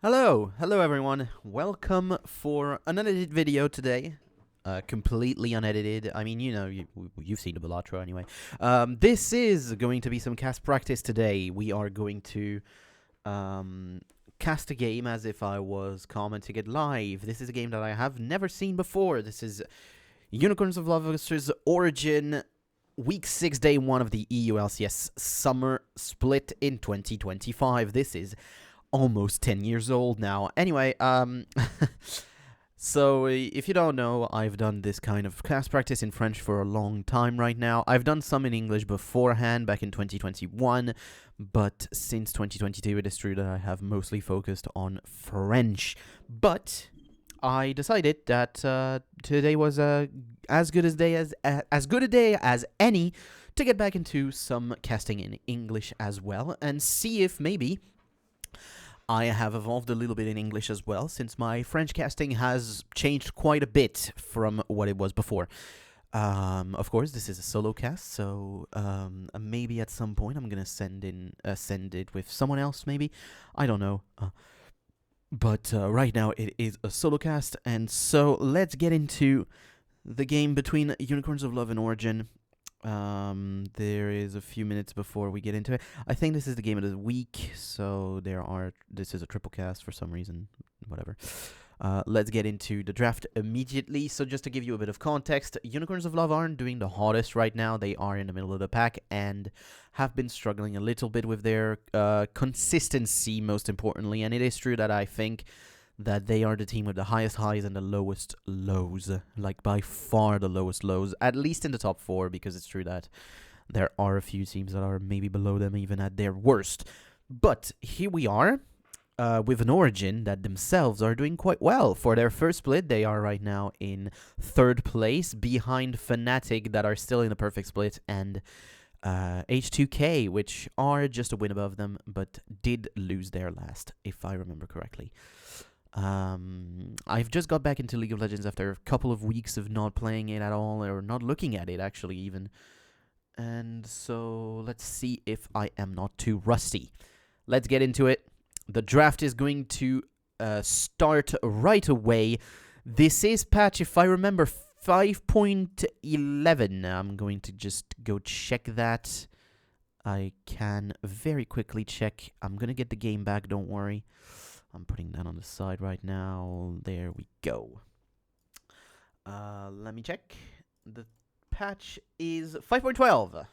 Hello everyone. Welcome for an unedited video today. Completely unedited. I mean, you've seen the Balatro anyway. This is going to be some cast practice today. We are going to cast a game as if I was commenting it live. This is a game that I have never seen before. This is Unicorns of Love vs. Origin, Week 6, Day 1 of the EU LCS Summer Split in 2025. This is almost 10 years old now. Anyway, so if you don't know, I've done this kind of class practice in French for a long time right now. I've done some in English beforehand, back in 2021, but since 2022 it is true that I have mostly focused on French. But I decided that today was as good a day as any to get back into some casting in English as well, and see if maybe I have evolved a little bit in English as well, since my French casting has changed quite a bit from what it was before. Of course, this is a solo cast, so maybe at some point I'm gonna send it with someone else. Maybe, I don't know. But right now it is a solo cast, and so let's get into the game between Unicorns of Love and Origin. There is a few minutes before we get into it. I think this is the game of the week, so this is a triple cast for some reason, whatever. Let's get into the draft immediately. So just to give you a bit of context, Unicorns of Love aren't doing the hottest right now. They are in the middle of the pack and have been struggling a little bit with their consistency, most importantly. And it is true that I think that they are the team with the highest highs and the lowest lows, like by far the lowest lows, at least in the top 4, because it's true that there are a few teams that are maybe below them even at their worst. But here we are with an Origin that themselves are doing quite well. For their first split, they are right now in 3rd place, behind Fnatic that are still in a perfect split, and H2K, which are just a win above them, but did lose their last, if I remember correctly. I've just got back into League of Legends after a couple of weeks of not playing it at all, or not looking at it actually even. And so let's see if I am not too rusty. Let's get into it. The draft is going to start right away. This is patch, if I remember, 5.11. I'm going to just go check that. I can very quickly check. I'm going to get the game back, don't worry. I'm putting that on the side right now. There we go. Let me check. The patch is 5.12.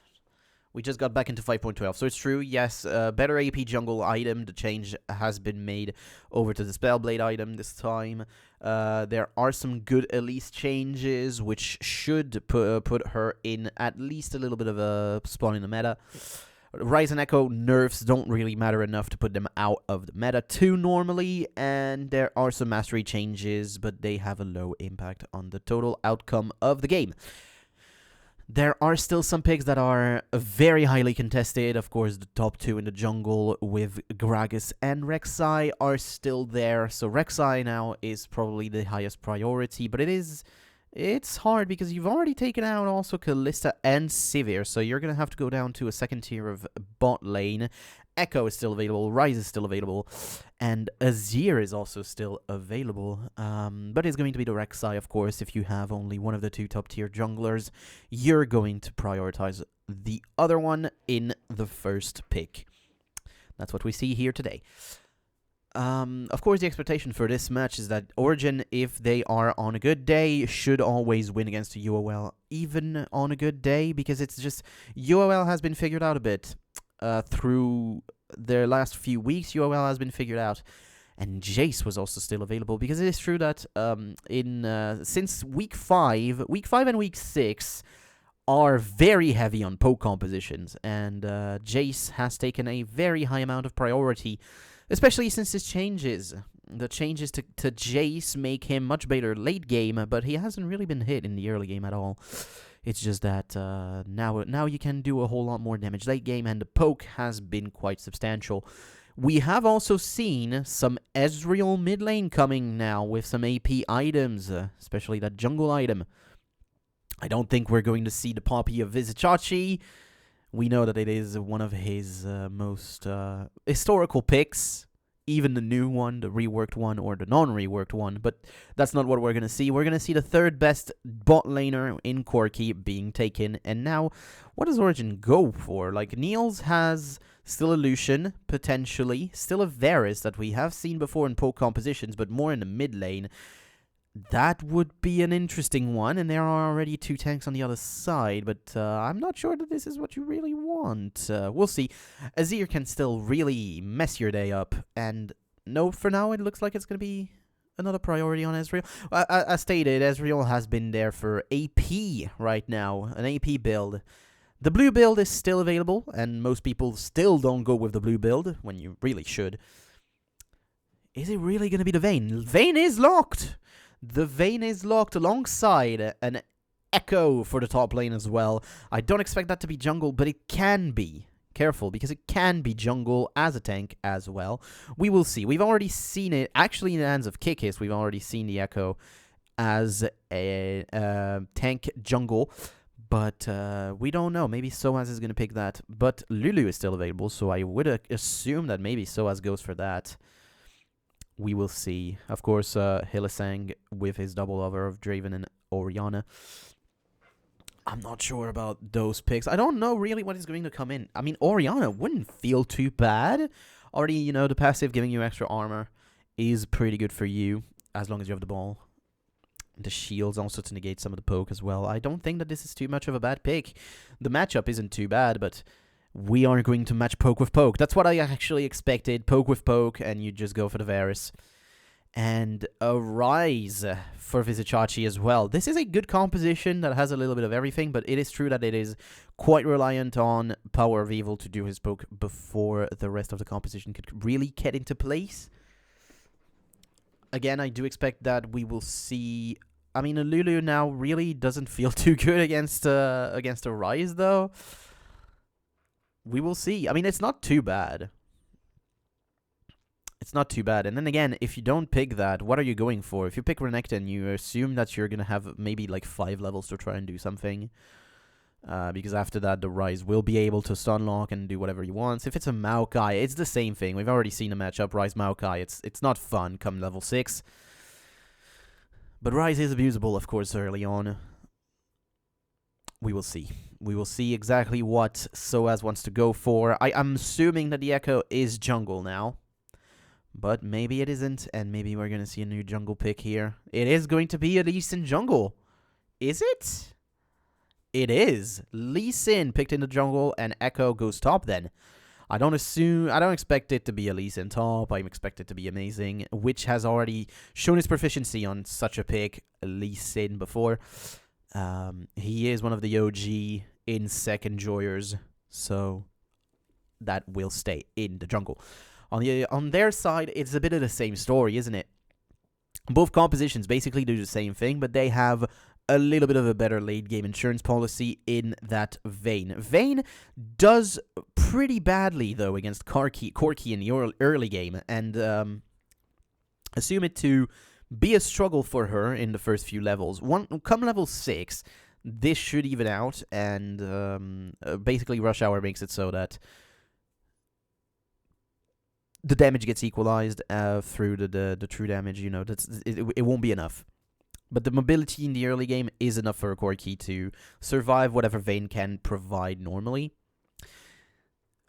We just got back into 5.12. So it's true, yes, better AP jungle item. The change has been made over to the Spellblade item this time. There are some good Elise changes, which should put her in at least a little bit of a spawn in the meta. Rise and Echo nerfs don't really matter enough to put them out of the meta too normally, and there are some mastery changes, but they have a low impact on the total outcome of the game. There are still some picks that are very highly contested. Of course, the top 2 in the jungle with Gragas and Rek'Sai are still there, so Rek'Sai now is probably the highest priority, but it's hard because you've already taken out also Kalista and Sivir, so you're going to have to go down to a 2nd tier of bot lane. Echo is still available, Rise is still available, and Azir is also still available. But it's going to be the Rek'Sai, of course. If you have only one of the 2 top tier junglers, you're going to prioritize the other one in the first pick. That's what we see here today. Of course, the expectation for this match is that Origin, if they are on a good day, should always win against the UOL, even on a good day, because it's just UOL has been figured out a bit through their last few weeks. UOL has been figured out, and Jace was also still available, because it is true that since week 5 and week 6 are very heavy on poke compositions, and Jace has taken a very high amount of priority, especially since his changes. The changes to Jace make him much better late game, but he hasn't really been hit in the early game at all. It's just that now you can do a whole lot more damage late game, and the poke has been quite substantial. We have also seen some Ezreal mid lane coming now with some AP items, especially that jungle item. I don't think we're going to see the Poppy of Vizicachi. We know that it is one of his most historical picks, even the new one, the reworked one, or the non-reworked one, but that's not what we're going to see. We're going to see the third best bot laner in Corki being taken, and now, what does Origin go for? Like, Niels has still a Lucian, potentially, still a Varus that we have seen before in poke compositions, but more in the mid lane. That would be an interesting one, and there are already 2 tanks on the other side, but I'm not sure that this is what you really want. We'll see. Azir can still really mess your day up, and no, for now it looks like it's going to be another priority on Ezreal. As stated, Ezreal has been there for AP right now, an AP build. The blue build is still available, and most people still don't go with the blue build, when you really should. Is it really going to be the Vayne? Vayne is locked! The Vayne is locked alongside an Echo for the top lane as well. I don't expect that to be jungle, but it can be. Careful, because it can be jungle as a tank as well. We will see. We've already seen it, actually in the hands of Kikis, we've already seen the Echo as a tank jungle. But we don't know. Maybe Soaz is going to pick that. But Lulu is still available, so I would assume that maybe Soaz goes for that. We will see. Of course, Hylissang with his double over of Draven and Orianna. I'm not sure about those picks. I don't know really what is going to come in. I mean, Orianna wouldn't feel too bad. Already, you know, the passive giving you extra armor is pretty good for you, as long as you have the ball. The shields also to negate some of the poke as well. I don't think that this is too much of a bad pick. The matchup isn't too bad, but we are going to match poke with poke. That's what I actually expected. Poke with poke, and you just go for the Varus. And a Rise for Vizicachi as well. This is a good composition that has a little bit of everything, but it is true that it is quite reliant on Power of Evil to do his poke before the rest of the composition could really get into place. Again, I do expect that we will see... I mean, a Lulu now really doesn't feel too good against a Rise, though. We will see. I mean, it's not too bad. It's not too bad. And then again, if you don't pick that, what are you going for? If you pick Renekton, you assume that you're going to have maybe like 5 levels to try and do something. Because after that, the Rise will be able to stunlock and do whatever he wants. If it's a Maokai, it's the same thing. We've already seen a matchup, Rise Maokai. It's not fun come level 6. But Rise is abusable, of course, early on. We will see. We will see exactly what Soaz wants to go for. I'm assuming that the Echo is jungle now. But maybe it isn't, and maybe we're going to see a new jungle pick here. It is going to be a Lee Sin jungle. Is it? It is. Lee Sin picked in the jungle, and Echo goes top then. I don't expect it to be a Lee Sin top. I expect it to be amazing, which has already shown its proficiency on such a pick, Lee Sin, before. He is one of the OG in second Joyers, so that will stay in the jungle. On their side, it's a bit of the same story, isn't it? Both compositions basically do the same thing, but they have a little bit of a better late-game insurance policy in that Vayne. Vayne does pretty badly, though, against Corki in the early game, and assume it to be a struggle for her in the first few levels. Come level 6, this should even out, and basically Rush Hour makes it so that the damage gets equalized through the true damage. You know, it won't be enough. But the mobility in the early game is enough for a Corki to survive whatever Vayne can provide normally.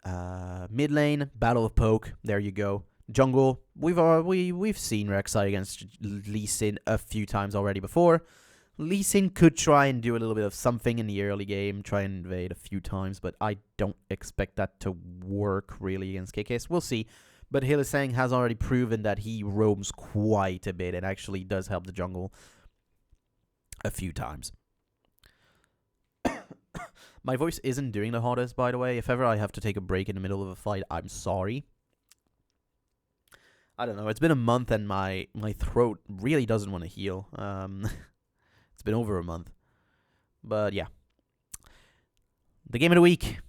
Mid lane, Battle of Poke, there you go. Jungle, we've seen Rek'Sai against Lee Sin a few times already before. Lee Sin could try and do a little bit of something in the early game, try and invade a few times, but I don't expect that to work really against KKS. We'll see. But Hylissang has already proven that he roams quite a bit and actually does help the jungle a few times. My voice isn't doing the hottest, by the way. If ever I have to take a break in the middle of a fight, I'm sorry. I don't know. It's been a month and my throat really doesn't want to heal. It's been over a month. But yeah. The game of the week.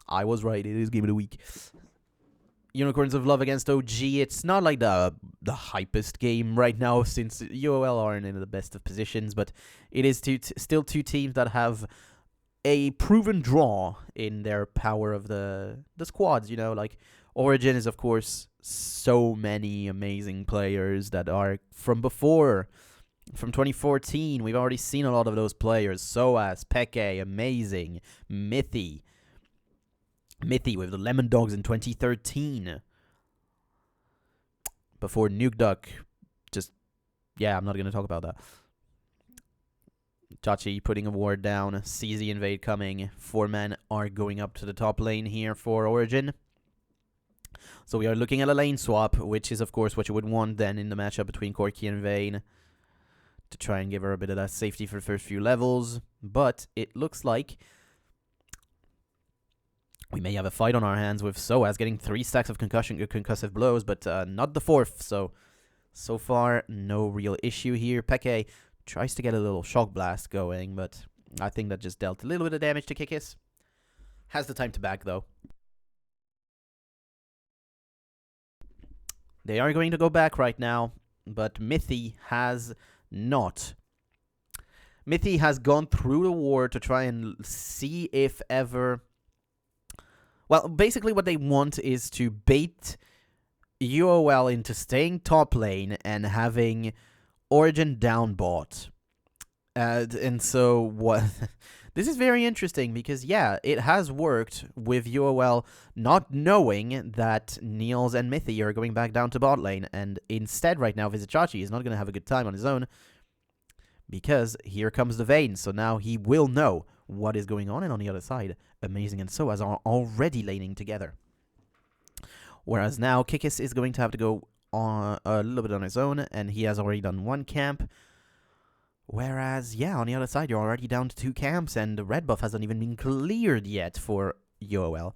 I was right. It is game of the week. Unicorns of Love against OG. It's not like the hypest game right now since UOL aren't in the best of positions, but it is still 2 teams that have a proven draw in their power of the squads, you know, like Origin is, of course, so many amazing players that are from before. From 2014, we've already seen a lot of those players. Soaz, Peke, amazing. Mithy with the Lemon Dogs in 2013. Before Nuke Duck. I'm not going to talk about that. Chachi putting a ward down. CZ invade coming. 4 men are going up to the top lane here for Origin. So we are looking at a lane swap, which is, of course, what you would want then in the matchup between Corki and Vayne, to try and give her a bit of that safety for the first few levels. But it looks like we may have a fight on our hands with Soaz getting 3 stacks of concussive blows, but not the 4th. So far, no real issue here. Peke tries to get a little shock blast going, but I think that just dealt a little bit of damage to Kikis. Has the time to back, though. They are going to go back right now, but Mithy has not. Mithy has gone through the ward to try and see if ever... Well, basically what they want is to bait UOL into staying top lane and having Origin down bot. And so what... This is very interesting because, yeah, it has worked with UOL not knowing that Niels and Mithy are going back down to bot lane. And instead, right now, Vizichachi is not going to have a good time on his own because here comes the Vayne. So now he will know what is going on. And on the other side, Amazing and Soaz are already laning together. Whereas now, Kikis is going to have to go on a little bit on his own. And he has already done 1 camp. Whereas, yeah, on the other side, you're already down to 2 camps, and the red buff hasn't even been cleared yet for UOL.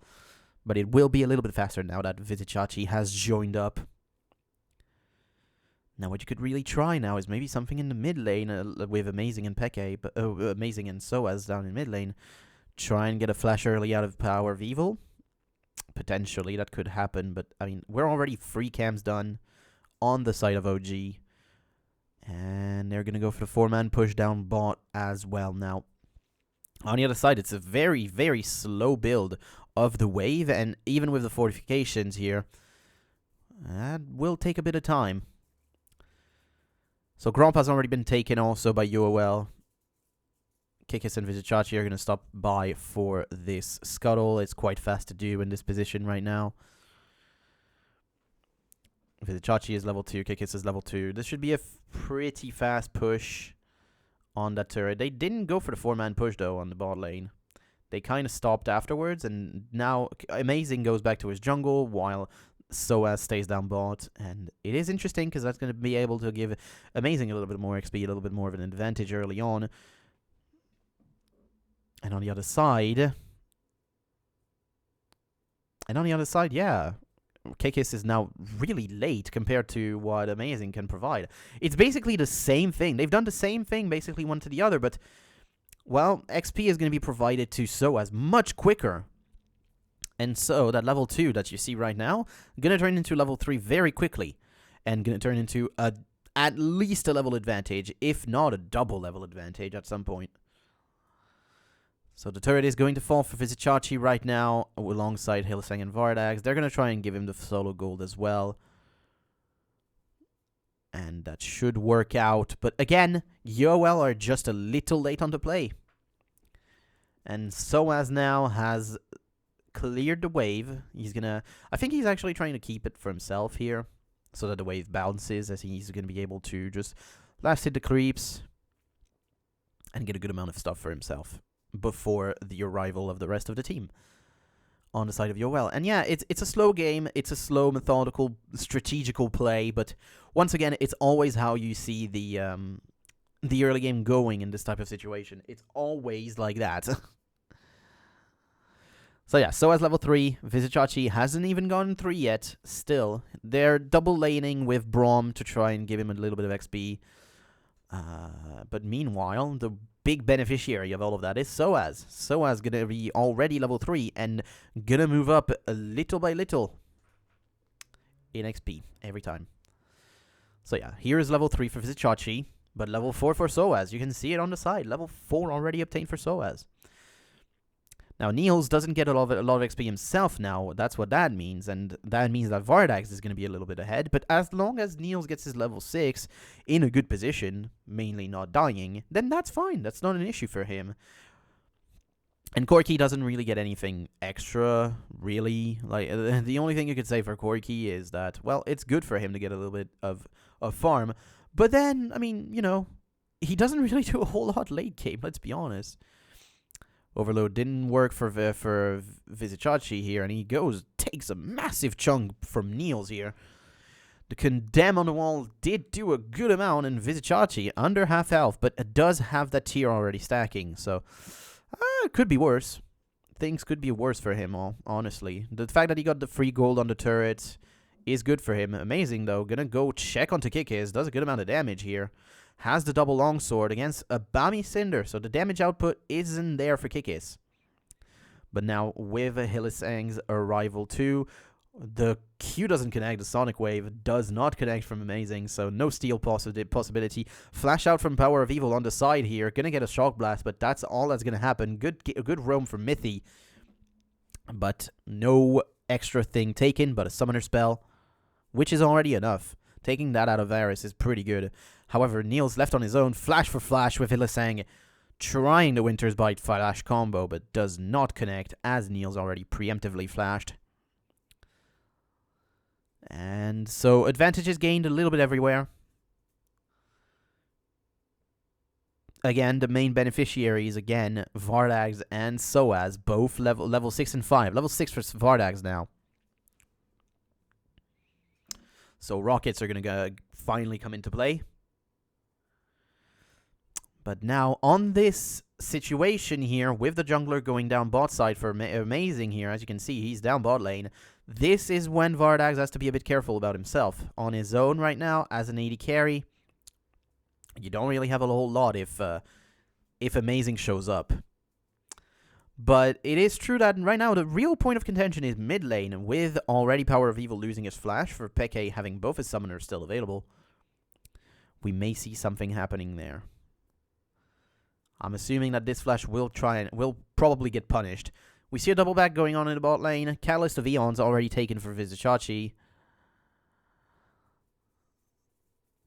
But it will be a little bit faster now that Vizichachi has joined up. Now, what you could really try now is maybe something in the mid lane with Amazing and Peke, Amazing and Soaz down in mid lane. Try and get a flash early out of Power of Evil. Potentially, that could happen, but, I mean, we're already 3 camps done on the side of OG. And they're going to go for the 4-man push down bot as well. Now, on the other side, it's a very, very slow build of the wave. And even with the fortifications here, that will take a bit of time. So Gromp has already been taken also by UOL. Kikis and Vizichachi are going to stop by for this scuttle. It's quite fast to do in this position right now. Vizichachi is level 2, Kikis is level 2. This should be a pretty fast push on that turret. They didn't go for the 4-man push, though, on the bot lane. They kind of stopped afterwards, and now Amazing goes back to his jungle, while Soaz stays down bot. And it is interesting, because that's going to be able to give Amazing a little bit more XP, a little bit more of an advantage early on. And on the other side... yeah... Kikis is now really late compared to what Amazing can provide. It's basically the same thing. They've done the same thing, basically one to the other, but, well, XP is going to be provided to Soaz much quicker. And so, that level 2 that you see right now, going to turn into level 3 very quickly. And going to turn into at least a level advantage, if not a double level advantage at some point. So the turret is going to fall for Vizichachi right now, alongside Hylissang and Vardags. They're going to try and give him the solo gold as well. And that should work out. But again, UOL are just a little late on the play. And Soaz now has cleared the wave. He's going to... I think he's actually trying to keep it for himself here, so that the wave bounces, as he's going to be able to just last hit the creeps and get a good amount of stuff for himself before the arrival of the rest of the team on the side of UOL. And yeah, it's a slow game, it's a slow, methodical, strategical play, but once again, it's always how you see the early game going in this type of situation. It's always like that. So yeah, Soaz level 3, Vizichachi hasn't even gone 3 yet, still. They're double laning with Braum to try and give him a little bit of XP. But meanwhile, the big beneficiary of all of that is Soaz. Soaz gonna be already level 3 and gonna move up a little by little in XP every time. So yeah, here is level 3 for Vizichachi, but level 4 for Soaz. You can see it on the side. Level 4 already obtained for Soaz. Now, Niels doesn't get a lot of XP himself now. That's what that means. And that means that Vardags is going to be a little bit ahead. But as long as Niels gets his level 6 in a good position, mainly not dying, then that's fine. That's not an issue for him. And Corki doesn't really get anything extra, really. Like, the only thing you could say for Corki is that, well, it's good for him to get a little bit of farm. But then, I mean, you know, he doesn't really do a whole lot late game, let's be honest. Overload didn't work for Vizicachi here, and he takes a massive chunk from Niels here. The Condemn on the wall did do a good amount in Vizicachi, under half health, but it does have that tier already stacking, so it could be worse. Things could be worse for him, honestly. The fact that he got the free gold on the turret is good for him. Amazing, though. Gonna go check onto Kikis. Does a good amount of damage here. Has the double longsword against a Bami Cinder, so the damage output isn't there for Kikis. But now, with Hillisang's arrival too, the Q doesn't connect, the Sonic Wave does not connect from Amazing, so no steal possibility. Flash out from Power of Evil on the side here, gonna get a Shock Blast, but that's all that's gonna happen. Good roam from Mithy, but no extra thing taken, but a Summoner Spell, which is already enough. Taking that out of Varus is pretty good. However, Niels left on his own, flash for flash with Hillisang, trying the Winter's Bite flash combo, but does not connect, as Niels already preemptively flashed. And so, advantage is gained a little bit everywhere. Again, the main beneficiaries, again, Vardags and Soaz, both level 6 and 5. Level 6 for Vardags now. So rockets are going to finally come into play. But now, on this situation here, with the jungler going down bot side for Amazing here, as you can see, he's down bot lane. This is when Vardags has to be a bit careful about himself. On his own right now, as an AD carry, you don't really have a whole lot if Amazing shows up. But it is true that right now the real point of contention is mid lane, with already Power of Evil losing his flash, for Peke having both his summoners still available. We may see something happening there. I'm assuming that this flash will probably get punished. We see a double back going on in the bot lane. Catalyst of Eons already taken for Vizicachi.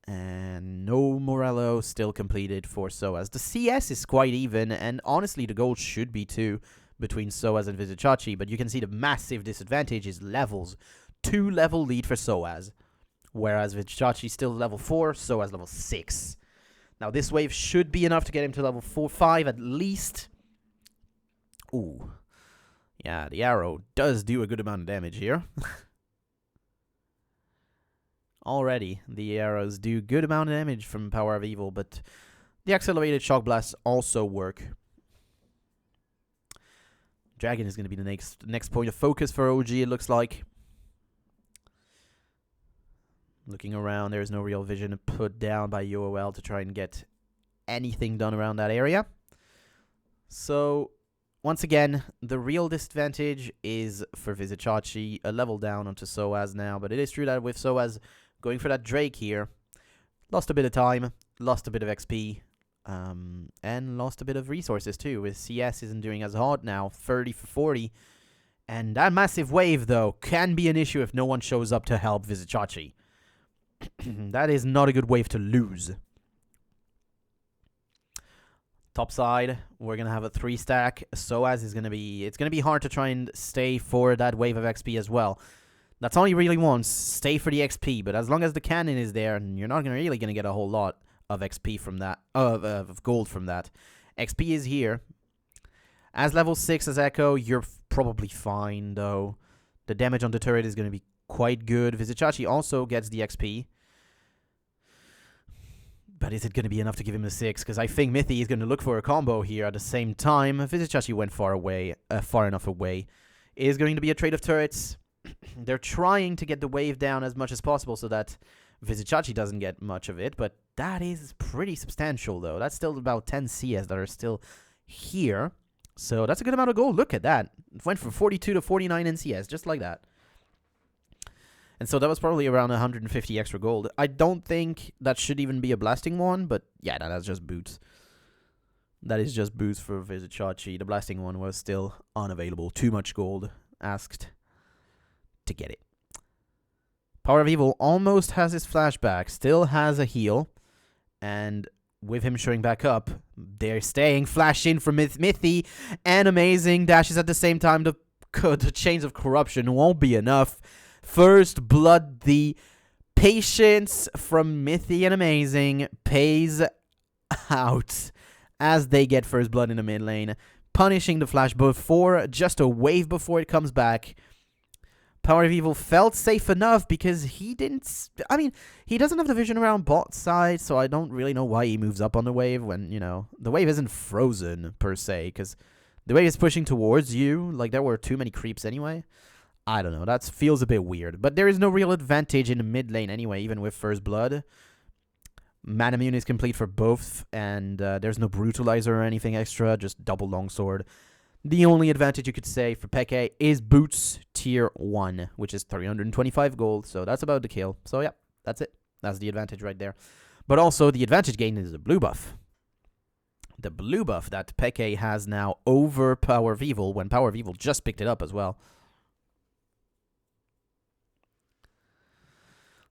And no Morello still completed for Soaz. The CS is quite even, and honestly the gold should be too between Soaz and Vizicachi, but you can see the massive disadvantage is levels. 2-level lead for Soaz, whereas Vizicachi still level 4, Soaz level 6. Now this wave should be enough to get him to level 4-5 at least. Ooh. Yeah, the arrow does do a good amount of damage here. Already, the arrows do good amount of damage from Power of Evil, but the accelerated shock blasts also work. Dragon is going to be the next point of focus for OG, it looks like. Looking around, there is no real vision put down by UOL to try and get anything done around that area. So, once again, the real disadvantage is for Vizicachi, a level down onto Soaz now, but it is true that with Soaz going for that Drake here, lost a bit of time, lost a bit of XP, and lost a bit of resources too, with CS isn't doing as hot now, 30 for 40. And that massive wave, though, can be an issue if no one shows up to help Vizicachi. That is not a good wave to lose. Top side, we're going to have a 3-stack. Soaz is going to be... It's going to be hard to try and stay for that wave of XP as well. That's all he really wants. Stay for the XP. But as long as the cannon is there, you're not really going to get a whole lot of XP from that. Of gold from that. XP is here. As level 6 as Echo, you're probably fine, though. The damage on the turret is going to be quite good. Vizicachi also gets the XP. But is it going to be enough to give him the 6? Because I think Mithy is going to look for a combo here at the same time. Vizicachi went far enough away. It is going to be a trade of turrets. They're trying to get the wave down as much as possible so that Vizicachi doesn't get much of it. But that is pretty substantial, though. That's still about 10 CS that are still here. So that's a good amount of gold. Look at that. It went from 42 to 49 in CS, just like that. And so that was probably around 150 extra gold. I don't think that should even be a blasting one, but yeah, that's just boots. That is just boost for Visit Chachi. The blasting one was still unavailable. Too much gold asked to get it. Power of Evil almost has his flashback. Still has a heal. And with him showing back up, they're staying. Flash in from Mithy. And amazing dashes at the same time. The Chains of Corruption won't be enough. First blood, the patience from Mithy and Amazing pays out as they get first blood in the mid lane, punishing the flash before, just a wave before it comes back. Power of Evil felt safe enough because he didn't... I mean, he doesn't have the vision around bot side, so I don't really know why he moves up on the wave when, you know, the wave isn't frozen, per se, because the wave is pushing towards you. Like, there were too many creeps anyway. I don't know, that feels a bit weird. But there is no real advantage in the mid lane anyway, even with first blood. Man immune is complete for both, and there's no brutalizer or anything extra, just double longsword. The only advantage you could say for Peke is boots tier 1, which is 325 gold, so that's about the kill. So yeah, that's it. That's the advantage right there. But also, the advantage gain is the blue buff. The blue buff that Peke has now over Power of Evil, when Power of Evil just picked it up as well.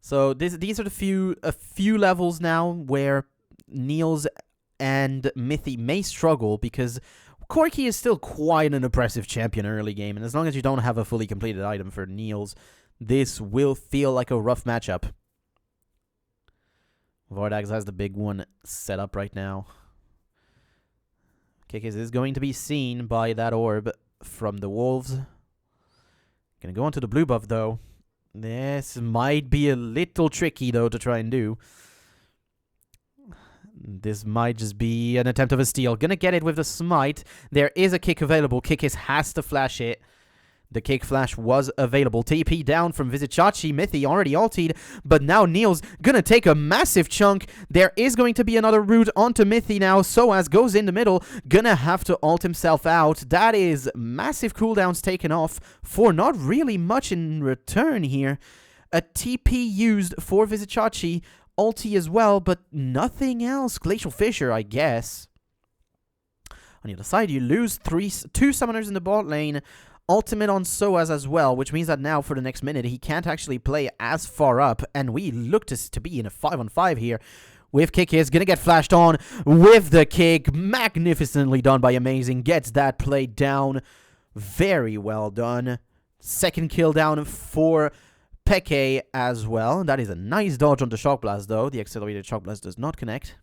So these are a few levels now where Niels and Mithy may struggle because Corki is still quite an oppressive champion early game, and as long as you don't have a fully completed item for Niels, this will feel like a rough matchup. Vordax has the big one set up right now. Kikis is going to be seen by that orb from the wolves. Gonna go onto the blue buff though. This might be a little tricky though to try and do. This might just be an attempt of a steal. Gonna get it with the smite. There is a kick available. Kikis has to flash it. The kick flash was available. TP down from Visit Chachi. Mithy already ultied, but now Niels gonna take a massive chunk. There is going to be another route onto Mithy now. Soaz goes in the middle. Gonna have to ult himself out. That is massive cooldowns taken off for not really much in return here. A TP used for Visit Chachi. Ulti as well, but nothing else. Glacial Fissure, I guess. On the other side, you lose two summoners in the bot lane. Ultimate on Soaz as well, which means that now for the next minute, he can't actually play as far up, and we look to be in a 5-on-5 here. With Kikis, gonna get flashed on with the kick. Magnificently done by Amazing. Gets that play down. Very well done. Second kill down for Peke as well. That is a nice dodge on the Shock Blast, though. The accelerated Shock Blast does not connect.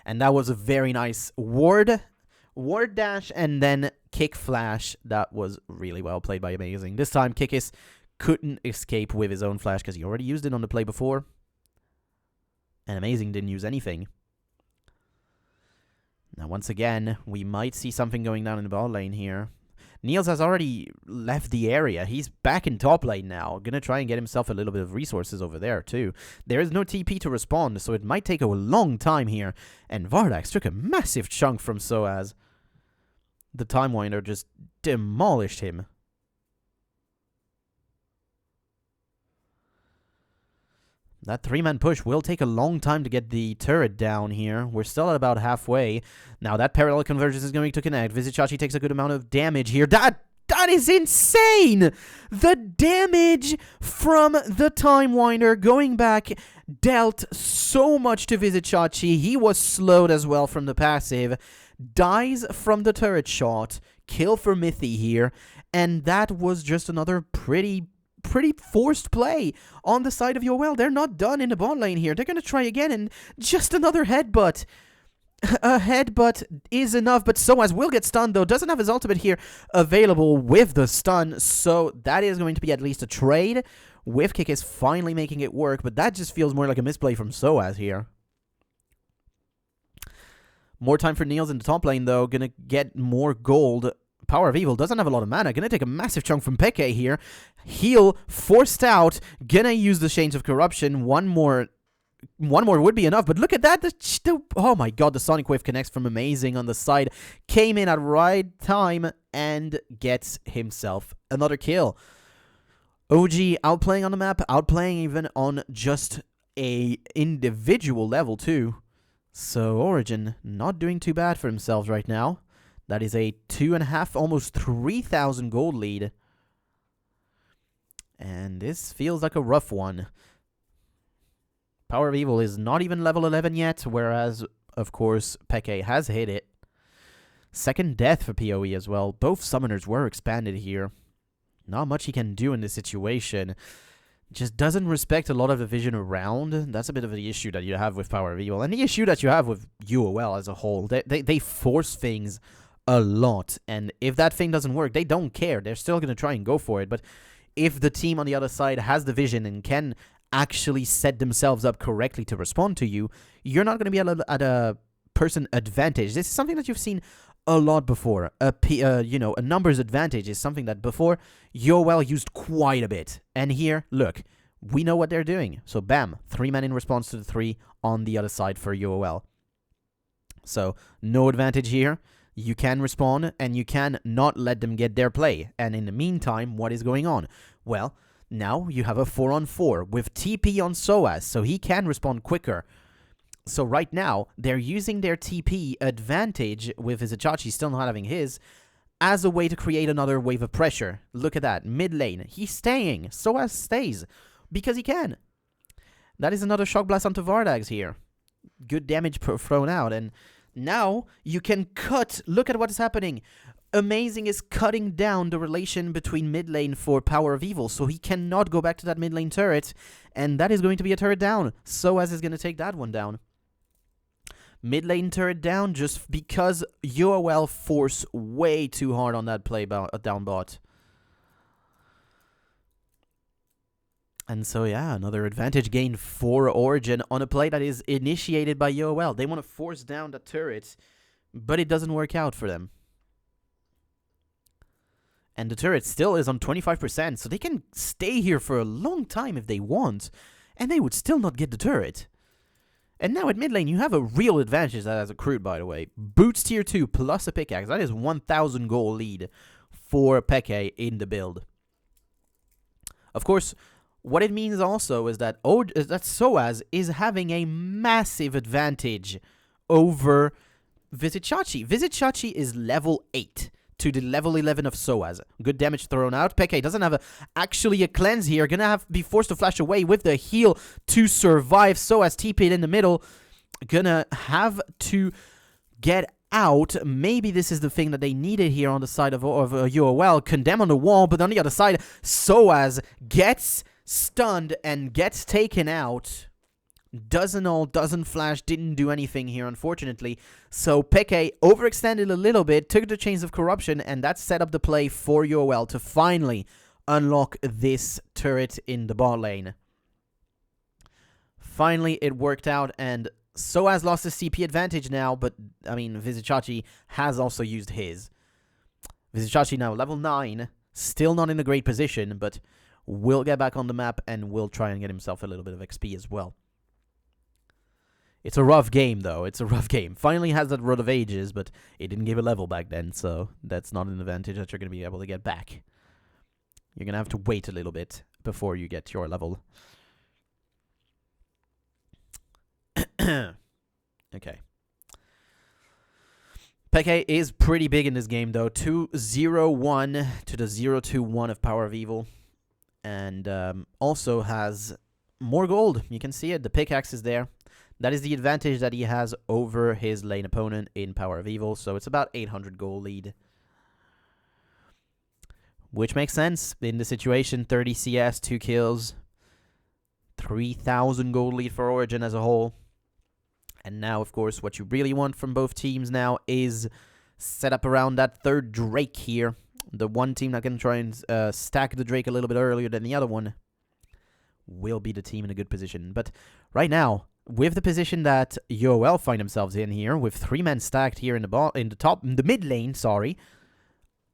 And that was a very nice ward dash and then kick flash. That was really well played by Amazing. This time, Kikis couldn't escape with his own flash because he already used it on the play before. And Amazing didn't use anything. Now, once again, we might see something going down in the ball lane here. Niels has already left the area. He's back in top lane now. Gonna try and get himself a little bit of resources over there, too. There is no TP to respond, so it might take a long time here. And Vardax took a massive chunk from Soaz. The Time Winder just demolished him. That 3-man push will take a long time to get the turret down here. We're still at about halfway. Now that parallel convergence is going to connect. Visit Chachi takes a good amount of damage here. That is insane! The damage from the Time Winder going back dealt so much to Visit Chachi. He was slowed as well from the passive. Dies from the turret shot. Kill for Mithy here. And that was just another pretty forced play on the side of UOL. They're not done in the bot lane here. They're going to try again, and just another headbutt. A headbutt is enough, but Soaz will get stunned, though. Doesn't have his ultimate here available with the stun, so that is going to be at least a trade. With Kikis finally making it work, but that just feels more like a misplay from Soaz here. More time for Niels in the top lane, though. Gonna get more gold. Power of Evil doesn't have a lot of mana. Gonna take a massive chunk from Peke here. Heal forced out. Gonna use the Chains of Corruption. One more would be enough. But look at that. Oh my god, the Sonic Wave connects from Amazing on the side. Came in at right time and gets himself another kill. OG outplaying on the map. Outplaying even on just a individual level too. So Origin not doing too bad for themselves right now. That is a 2.5, almost 3,000 gold lead. And this feels like a rough one. Power of Evil is not even level 11 yet, whereas, of course, Peke has hit it. Second death for PoE as well. Both summoners were expanded here. Not much he can do in this situation. Just doesn't respect a lot of the vision around. That's a bit of the issue that you have with Power of Evil. And the issue that you have with UOL as a whole. They force things a lot. And if that thing doesn't work, they don't care. They're still going to try and go for it. But if the team on the other side has the vision and can actually set themselves up correctly to respond to you, you're not going to be at a person advantage. This is something that you've seen a lot before. A numbers advantage is something that before UOL used quite a bit. And here, look, we know what they're doing. So bam, 3 men in response to the 3 on the other side for UOL. So no advantage here. You can respond and you can not let them get their play. And in the meantime, what is going on? Well, now you have a 4-on-4 with TP on SOAS, so he can respond quicker. So right now, they're using their TP advantage with Vizichachi still not having his as a way to create another wave of pressure. Look at that. Mid lane. He's staying. SOAS stays because he can. That is another Shock Blast onto Vardags here. Good damage thrown out. And now you can cut. Look at what is happening. Amazing is cutting down the relation between mid lane for Power of Evil. So he cannot go back to that mid lane turret. And that is going to be a turret down. SOAS is going to take that one down. Mid lane turret down just because UOL force way too hard on that play down bot. And so, yeah, another advantage gain for Origin on a play that is initiated by UOL. They want to force down the turret, but it doesn't work out for them. And the turret still is on 25%, so they can stay here for a long time if they want, and they would still not get the turret. And now at mid lane, you have a real advantage that has accrued, by the way. Boots tier 2 plus a pickaxe. That is 1,000 gold lead for Peke in the build. Of course, what it means also is that SOAS is having a massive advantage over Vizichachi. Vizichachi is level 8 to the level 11 of SOAS. Good damage thrown out. Peke doesn't have actually a cleanse here. Gonna be forced to flash away with the heal to survive. SOAS TP'd in the middle. Gonna have to get out. Maybe this is the thing that they needed here on the side of UOL. Condemn on the wall, but on the other side, SOAS gets stunned and gets taken out. Doesn't flash, didn't do anything here, unfortunately. So Peke overextended a little bit, took the Chains of Corruption, and that set up the play for UOL to finally unlock this turret in the bot lane. Finally, it worked out, and SOAS lost his CP advantage now, but, I mean, Vizichachi has also used his. Vizichachi now level 9, still not in a great position, but will get back on the map and will try and get himself a little bit of XP as well. It's a rough game, though. It's a rough game. Finally has that Rod of Ages, but it didn't give a level back then, so that's not an advantage that you're going to be able to get back. You're going to have to wait a little bit before you get your level. Okay. Peke is pretty big in this game, though. 2-0-1 to the 0-2-1 of Power of Evil. And also has more gold. You can see it. The pickaxe is there. That is the advantage that he has over his lane opponent in Power of Evil. So it's about 800 gold lead. Which makes sense in the situation. 30 CS, 2 kills. 3,000 gold lead for Origin as a whole. And now, of course, what you really want from both teams now is set up around that third Drake here. The one team that can try and stack the Drake a little bit earlier than the other one will be the team in a good position. But right now, with the position that UOL find themselves in here, with 3 men stacked here in the mid lane, sorry,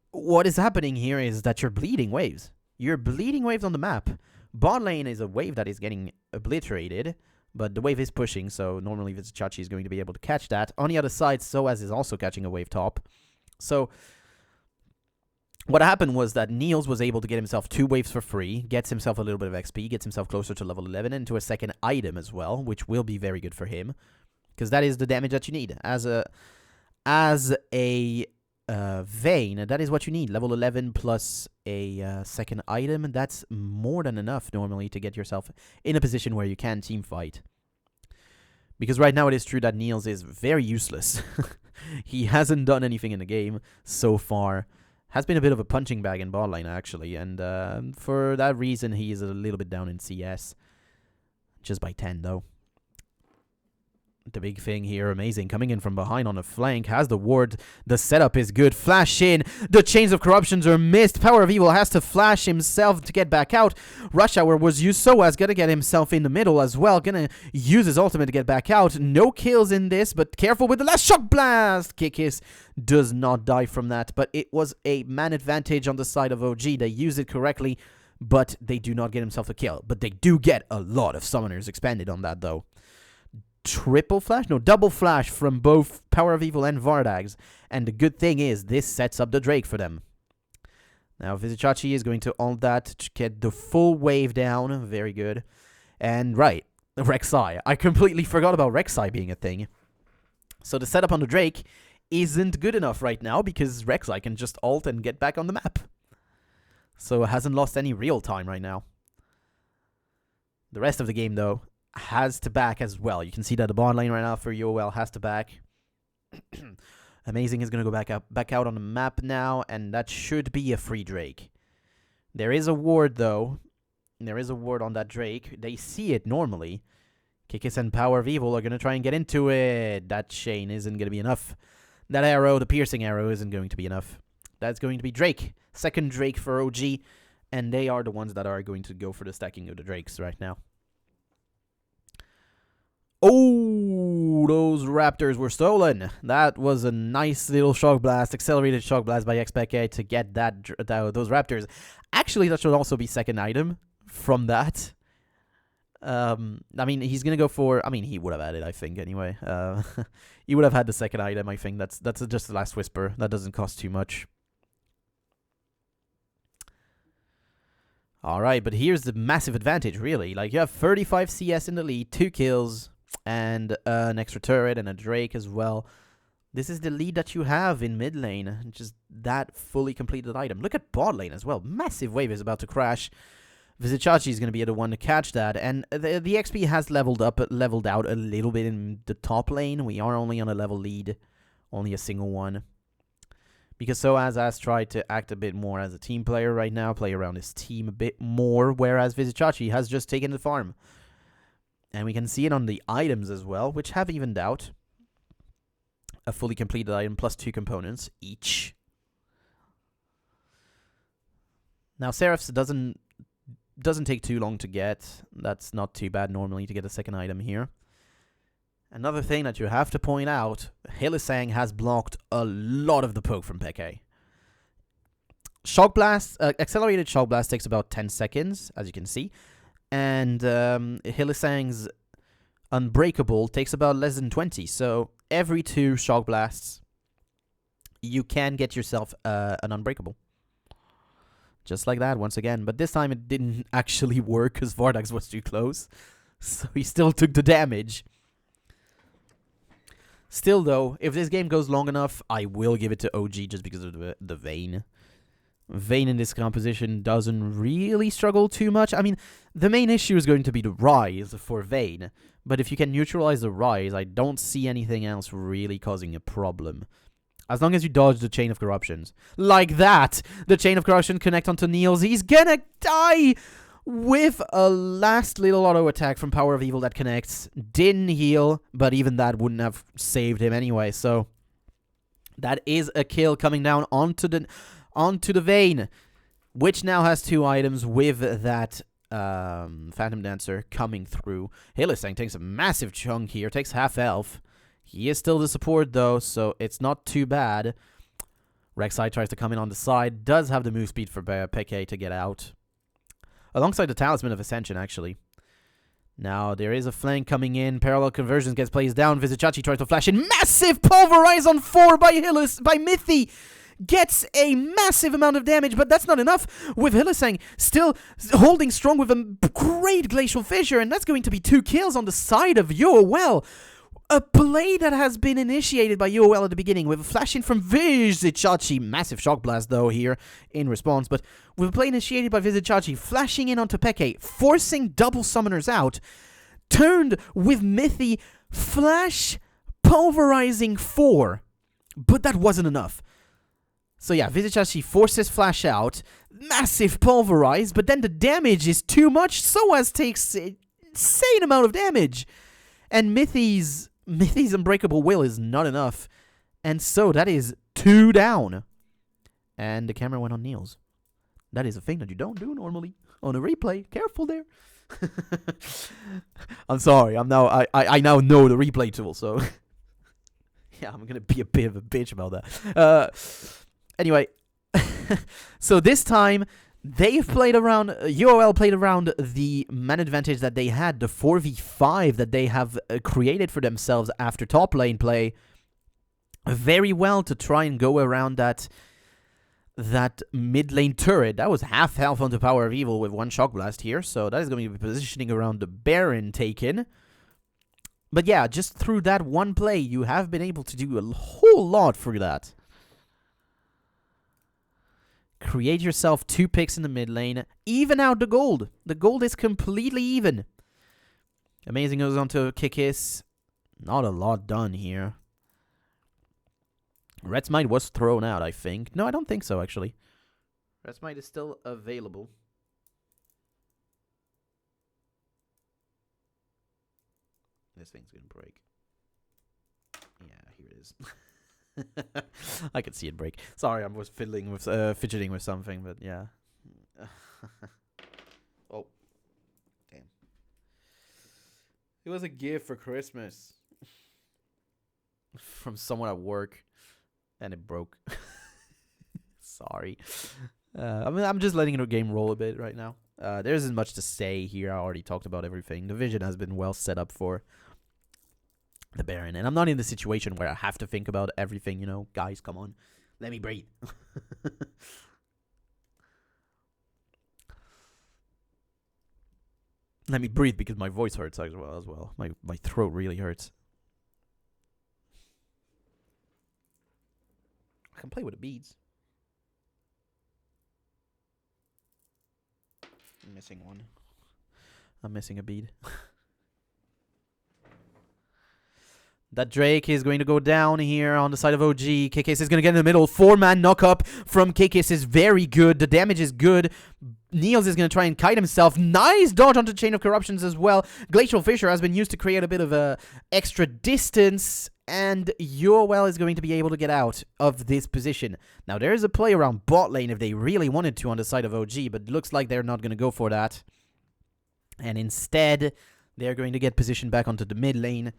what is happening here is that you're bleeding waves. You're bleeding waves on the map. Bot lane is a wave that is getting obliterated, but the wave is pushing, so normally Vizichachi is going to be able to catch that. On the other side, SOAS is also catching a wave top. So what happened was that Niels was able to get himself 2 waves for free, gets himself a little bit of XP, gets himself closer to level 11 and to a second item as well, which will be very good for him. because that is the damage that you need as a Vayne. That is what you need. Level 11 plus a second item, and that's more than enough normally to get yourself in a position where you can team fight. Because right now it is true that Niels is very useless. He hasn't done anything in the game so far. Has been a bit of a punching bag in bot lane, actually. And for that reason, he is a little bit down in CS. Just by 10, though. The big thing here, amazing, coming in from behind on the flank, has the ward, the setup is good, flash in, the chains of corruptions are missed, Power of Evil has to flash himself to get back out, Rush Hour was used so as gonna get himself in the middle as well, gonna use his ultimate to get back out, no kills in this, but careful with the last shock blast, Kikis does not die from that, but it was a man advantage on the side of OG, they use it correctly, but they do not get himself a kill, but they do get a lot of summoners expended on that though. Triple flash? No, double flash from both Power of Evil and Vardags. And the good thing is, this sets up the Drake for them. Now, Vizicachi is going to ult that to get the full wave down. Very good. And, right, Rek'Sai. I completely forgot about Rek'Sai being a thing. So the setup on the Drake isn't good enough right now, because Rek'Sai can just ult and get back on the map. So it hasn't lost any real time right now. The rest of the game, though, has to back as well. You can see that the bot lane right now for UOL has to back. Amazing is going to go back out on the map now, and that should be a free Drake. There is a ward, though. There is a ward on that Drake. They see it normally. Kikis and Power of Evil are going to try and get into it. That chain isn't going to be enough. That arrow, the piercing arrow, isn't going to be enough. That's going to be Drake. Second Drake for OG, and they are the ones that are going to go for the stacking of the Drakes right now. Oh, those Raptors were stolen. That was a nice little shock blast, accelerated shock blast by XPK to get those Raptors. Actually, that should also be second item from that. I mean, he's going to go for... I mean, he would have had it, I think, anyway. He would have had the second item, I think. That's just the last whisper. That doesn't cost too much. Alright, but here's the massive advantage, really. Like, you have 35 CS in the lead, 2 kills... and an extra turret and a Drake as well. This is the lead that you have in mid lane. Just that fully completed item. Look at bot lane as well. Massive wave is about to crash. Vizicachi is going to be the one to catch that. And the XP has leveled out a little bit in the top lane. We are only on a level lead. Only a single one. Because Soaz has tried to act a bit more as a team player right now. Play around his team a bit more. Whereas Vizicachi has just taken the farm. And we can see it on the items as well, which have evened out. A fully completed item plus 2 components each. Now, Seraph's doesn't take too long to get. That's not too bad normally to get a second item here. Another thing that you have to point out, Hylissang has blocked a lot of the poke from Peke. Shock Blast, accelerated Shock Blast takes about 10 seconds, as you can see. And Hylissang's Unbreakable takes about less than 20. So every 2 Shock Blasts, you can get yourself an Unbreakable. Just like that, once again. But this time it didn't actually work because Vardags was too close. So he still took the damage. Still, though, if this game goes long enough, I will give it to OG just because of the Vayne. Vayne in this composition doesn't really struggle too much. I mean, the main issue is going to be the Rise for Vayne. But if you can neutralize the Rise, I don't see anything else really causing a problem. As long as you dodge the Chain of Corruptions. Like that! The Chain of Corruption connect onto Niels. He's gonna die! With a last little auto attack from Power of Evil that connects. Didn't heal, but even that wouldn't have saved him anyway. So, that is a kill coming down onto the Vayne, which now has 2 items with that Phantom Dancer coming through. Hylissang takes a massive chunk here, takes half health. He is still the support though, so it's not too bad. Rek'Sai tries to come in on the side, does have the move speed for Peke to get out. Alongside the Talisman of Ascension, actually. Now, there is a flank coming in. Parallel Conversions gets placed down. Vizicachi tries to flash in. Massive Pulverize on 4 by Mithy. Gets a massive amount of damage, but that's not enough. With Hylissang still holding strong with a great Glacial Fissure, and that's going to be 2 kills on the side of UOL. A play that has been initiated by UOL at the beginning with a flash in from Vizichachi. Massive shock blast though here in response, but with a play initiated by Vizichachi, flashing in onto Peke, forcing double summoners out, turned with Mithy, flash pulverizing 4. But that wasn't enough. So yeah, Vizichachi forces flash out, massive pulverize, but then the damage is too much, Soaz takes an insane amount of damage. And Mithy's Unbreakable Will is not enough. And so that is 2 down. And the camera went on Niels. That is a thing that you don't do normally on a replay. Careful there. I'm sorry. I now know the replay tool, so yeah, I'm gonna be a bit of a bitch about that. Anyway, so this time they've played around. UOL played around the man advantage that they had, the 4v5 that they have created for themselves after top lane play, very well to try and go around that mid lane turret. That was half health onto Power of Evil with 1 shock blast here, so that is going to be positioning around the Baron taken. But yeah, just through that one play, you have been able to do a whole lot for that. Create yourself 2 picks in the mid lane, even out the gold. The gold is completely even. Amazing goes on to Kikis. Not a lot done here. Red Smite was thrown out, I think. No, I don't think so, actually. Red Smite is still available. This thing's gonna break. Yeah, here it is. I could see it break. Sorry, I was fidgeting with something, but yeah. Oh, damn! It was a gift for Christmas from someone at work, and it broke. Sorry. I'm just letting the game roll a bit right now. There isn't much to say here. I already talked about everything. The vision has been well set up for the Baron, and I'm not in the situation where I have to think about everything, you know. Guys, come on, let me breathe. Let me breathe because my voice hurts as well. My throat really hurts. I can play with the beads. I'm missing one. I'm missing a bead. That Drake is going to go down here on the side of OG. KKS is going to get in the middle. 4-man knock-up from KKS is very good. The damage is good. Niels is going to try and kite himself. Nice dodge onto Chain of Corruptions as well. Glacial Fissure has been used to create a bit of a extra distance. And UOL is going to be able to get out of this position. Now, there is a play around bot lane if they really wanted to on the side of OG. But it looks like they're not going to go for that. And instead, they're going to get positioned back onto the mid lane.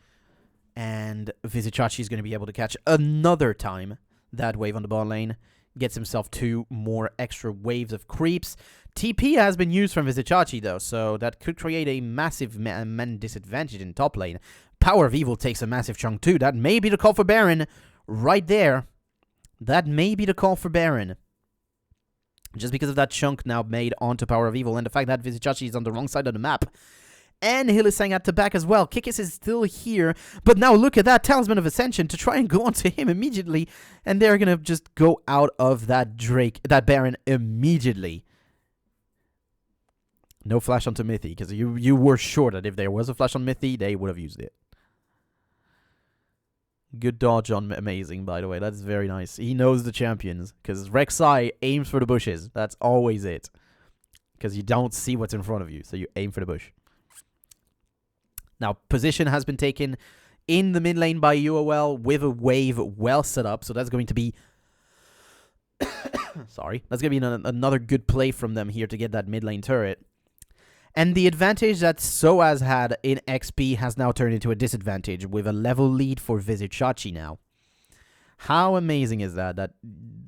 And Vizichachi is going to be able to catch another time that wave on the bot lane. Gets himself 2 more extra waves of creeps. TP has been used from Vizichachi, though, so that could create a massive man disadvantage in top lane. Power of Evil takes a massive chunk, too. That may be the call for Baron right there. That may be the call for Baron. Just because of that chunk now made onto Power of Evil and the fact that Vizichachi is on the wrong side of the map. And Hillisang at the back as well. Kikis is still here. But now look at that Talisman of Ascension to try and go onto him immediately. And they're going to just go out of that Baron immediately. No flash onto Mithy. Because you were sure that if there was a flash on Mithy, they would have used it. Good dodge on Amazing, by the way. That's very nice. He knows the champions. Because Rek'Sai aims for the bushes. That's always it. Because you don't see what's in front of you. So you aim for the bush. Now, position has been taken in the mid lane by UOL with a wave well set up. So that's going to be... Sorry. That's going to be another good play from them here to get that mid lane turret. And the advantage that Soaz had in XP has now turned into a disadvantage with a level lead for Vizichachi now. How amazing is that? That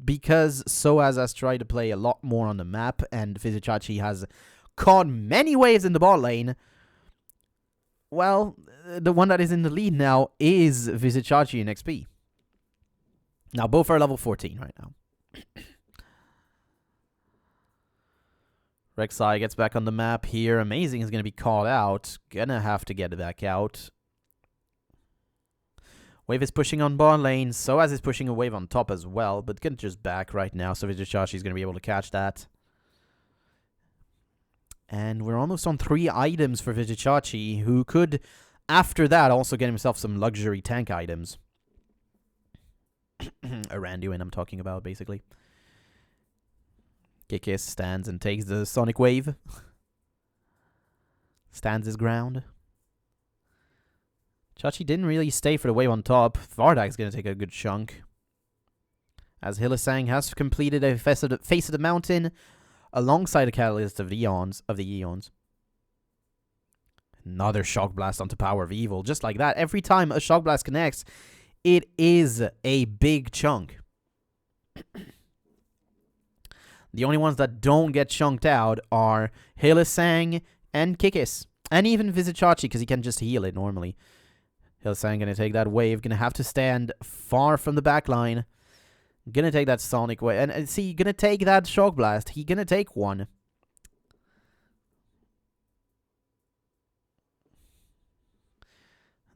because Soaz has tried to play a lot more on the map and Vizichachi has caught many waves in the bot lane... Well, the one that is in the lead now is Vizichachi in XP. Now, both are level 14 right now. Rek'Sai gets back on the map here. Amazing is going to be called out. Gonna have to get it back out. Wave is pushing on bot lane. Soaz is pushing a wave on top as well, but gonna just back right now. So Vizicsacsi's gonna be able to catch that. And we're almost on 3 items for Vizicsacsi, who could, after that, also get himself some luxury tank items. Aranduin I'm talking about, basically. Kikis stands and takes the Sonic Wave. Stands his ground. Chachi didn't really stay for the wave on top. Vardag's going to take a good chunk. As Hylissang has completed a face of the mountain alongside the catalyst of the eons. Another Shock Blast onto Power of Evil. Just like that. Every time a Shock Blast connects, it is a big chunk. The only ones that don't get chunked out are Hylissang and Kikis. And even Vizicsacsi, because he can just heal it normally. Hylissang gonna take that wave. Gonna have to stand far from the back line. Gonna take that Sonic Wave. And see, gonna take that Shock Blast. He gonna take one.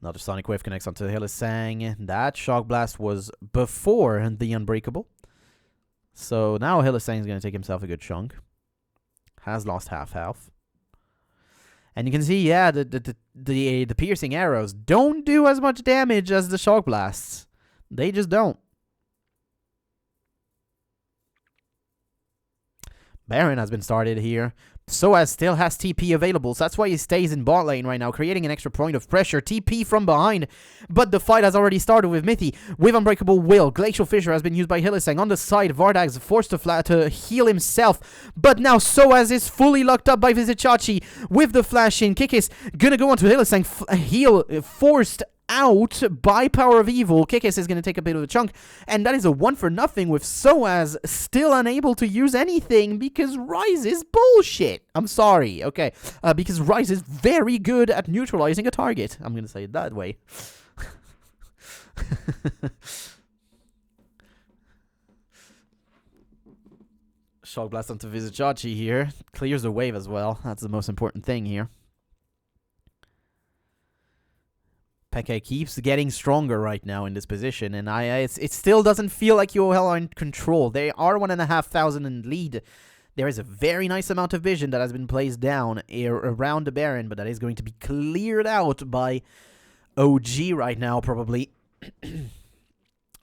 Another Sonic Wave connects onto Hylissang. That Shock Blast was before the Unbreakable. So now Hylissang's going to take himself a good chunk. Has lost half health. And you can see, yeah, the piercing arrows don't do as much damage as the Shock Blasts. They just don't. Baron has been started here. Soaz still has TP available, so that's why he stays in bot lane right now, creating an extra point of pressure. TP from behind, but the fight has already started with Mithy. With Unbreakable Will, Glacial Fissure has been used by Hylissang. On the side, Vardag's forced to heal himself, but now Soaz is fully locked up by Vizicsacsi with the flash in. Kikis gonna go on to Hylissang, heal, forced out by Power of Evil. Kikis is going to take a bit of a chunk, and that is a 1-for-0 with Soaz still unable to use anything because Ryze is bullshit. I'm sorry, okay, because Ryze is very good at neutralizing a target. I'm going to say it that way. Shock Blast onto Vizicsacsi here. Clears the wave as well. That's the most important thing here. Peke keeps getting stronger right now in this position, and it still doesn't feel like UOL are in control. They are 1,500 in lead. There is a very nice amount of vision that has been placed down around the Baron, but that is going to be cleared out by OG right now, probably.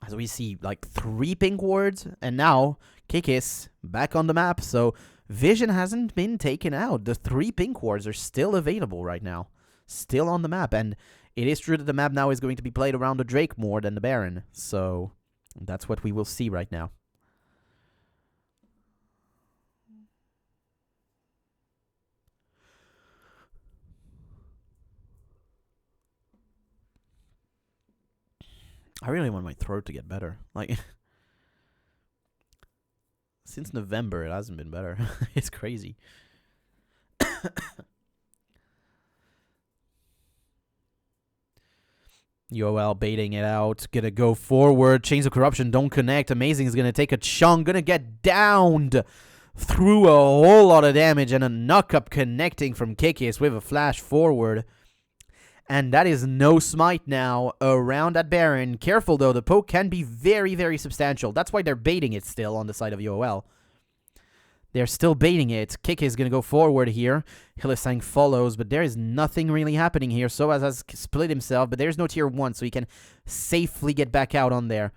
As we see, like, 3 pink wards, and now Kikis back on the map, so vision hasn't been taken out. The 3 pink wards are still available right now, still on the map, and it is true that the map now is going to be played around the Drake more than the Baron, so that's what we will see right now. I really want my throat to get better. Like, since November, it hasn't been better. It's crazy. UOL baiting it out. Gonna go forward. Chains of Corruption don't connect. Amazing is gonna take a chunk. Gonna get downed through a whole lot of damage. And a knock-up connecting from Kikis with a flash forward. And that is no smite now around that Baron. Careful, though. The poke can be very, very substantial. That's why they're baiting it still on the side of UOL. They're still baiting it. Kikis is going to go forward here. Hylissang follows, but there is nothing really happening here. Soaz has split himself, but there's no tier 1, so he can safely get back out on there.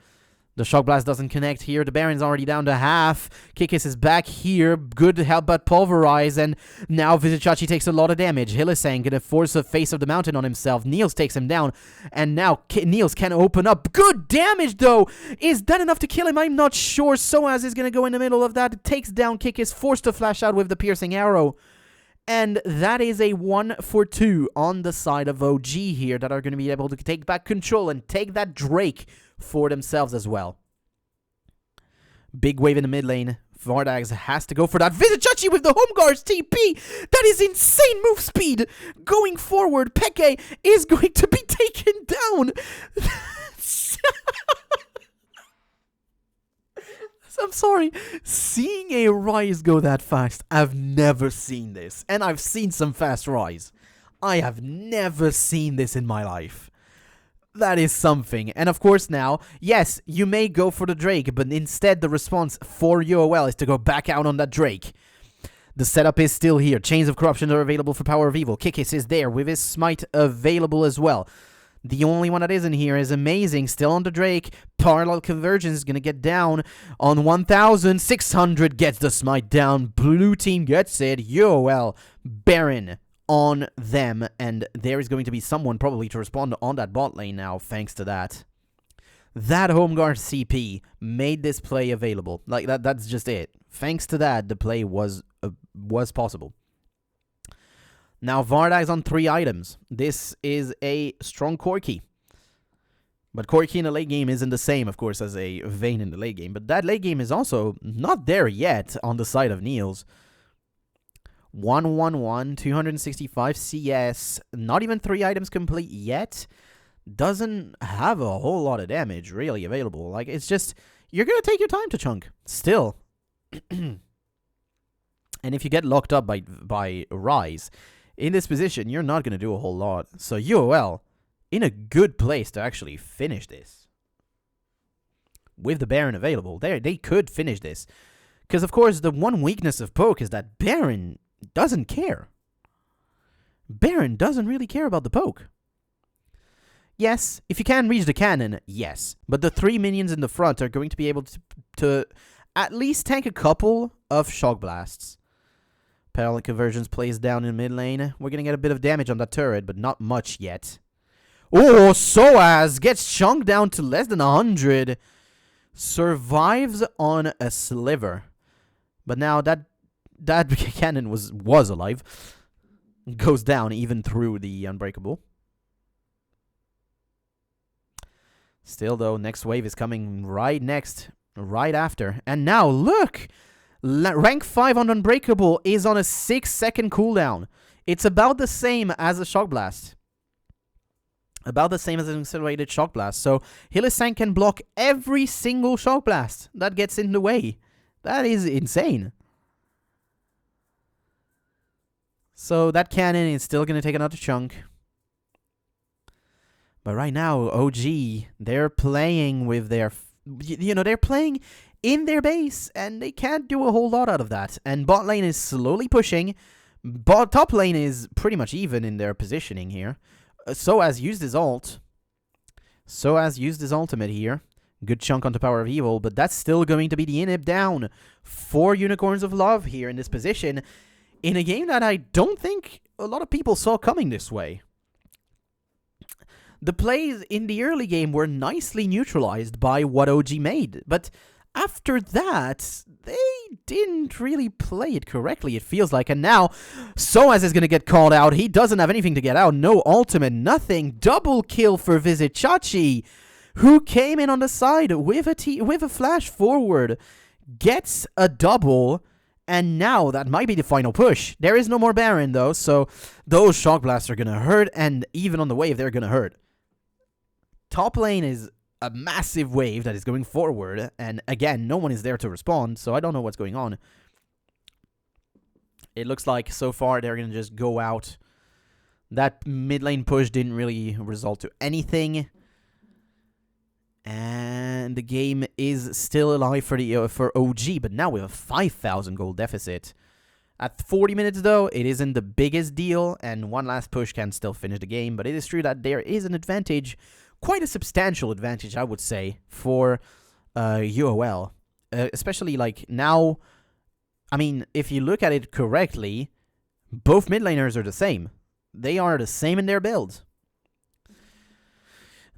The Shock Blast doesn't connect here. The Baron's already down to half. Kikis is back here. Good help but Pulverize, and now Vizicsacsi takes a lot of damage. Hylissang gonna force a face of the mountain on himself. Niels takes him down, and now Niels can open up. Good damage, though! Is that enough to kill him? I'm not sure. Soaz is gonna go in the middle of that. Takes down Kikis, forced to flash out with the piercing arrow. And that is a 1-for-2 on the side of OG here that are going to be able to take back control and take that Drake for themselves as well. Big wave in the mid lane. Vardags has to go for that. Vizicsacsi with the Home Guards TP. That is insane move speed. Going forward, Peke is going to be taken down. I'm sorry, seeing a Ryze go that fast, I've never seen this. And I've seen some fast Ryze. I have never seen this in my life. That is something. And of course now, yes, you may go for the Drake, but instead the response for UOL is to go back out on that Drake. The setup is still here. Chains of Corruption are available for Power of Evil. Kikis is there with his Smite available as well. The only one that isn't here is Amazing, still on the Drake. Parallel Convergence is going to get down on 1,600. Gets the Smite down. Blue team gets it. UOL, Baron on them. And there is going to be someone probably to respond on that bot lane now, thanks to that. That Home Guard CP made this play available. Like, that's just it. Thanks to that, the play was possible. Now, Vardag's on 3 items. This is a strong Corki. But Corki in the late game isn't the same, of course, as a Vayne in the late game. But that late game is also not there yet on the side of Niels. 111, 265 CS, not even 3 items complete yet. Doesn't have a whole lot of damage really available. Like, it's just, you're going to take your time to chunk. Still. And if you get locked up by Rise in this position, you're not going to do a whole lot. So UOL, in a good place to actually finish this. With the Baron available, they could finish this. Because, of course, the one weakness of Poke is that Baron doesn't care. Baron doesn't really care about the Poke. Yes, if you can reach the cannon, yes. But the 3 minions in the front are going to be able to at least tank a couple of Shock Blasts. Parallel Convergence plays down in mid lane. We're going to get a bit of damage on that turret, but not much yet. Oh, Soaz gets chunked down to less than 100. Survives on a sliver. But now that cannon was alive. Goes down even through the Unbreakable. Still, though, next wave is coming right after. And now, look! Rank 5 on Unbreakable is on a 6-second cooldown. It's about the same as a Shock Blast. About the same as an accelerated Shock Blast. So, Hylissang can block every single Shock Blast that gets in the way. That is insane. So, that cannon is still going to take another chunk. But right now, OG, they're playing with their... they're playing in their base, and they can't do a whole lot out of that. And bot lane is slowly pushing. Top lane is pretty much even in their positioning here. Soaz used his ult. Soaz used his ultimate here. Good chunk onto Power of Evil, but that's still going to be the inhib down. 4 Unicorns of Love here in this position. In a game that I don't think a lot of people saw coming this way. The plays in the early game were nicely neutralized by what OG made, but after that, they didn't really play it correctly, it feels like. And now, Soaz is going to get called out. He doesn't have anything to get out. No ultimate, nothing. Double kill for Visit Chachi, who came in on the side with a flash forward. Gets a double, and now that might be the final push. There is no more Baron, though, so those Shock Blasts are going to hurt, and even on the wave, they're going to hurt. Top lane is a massive wave that is going forward, and again, no one is there to respond, so I don't know what's going on. It looks like so far they're going to just go out. That mid lane push didn't really result to anything. And the game is still alive for OG, but now we have a 5,000 gold deficit. At 40 minutes, though, it isn't the biggest deal, and one last push can still finish the game, but it is true that there is an advantage. Quite a substantial advantage, I would say, for UOL. Especially, like, now... I mean, if you look at it correctly, both mid laners are the same. They are the same in their builds.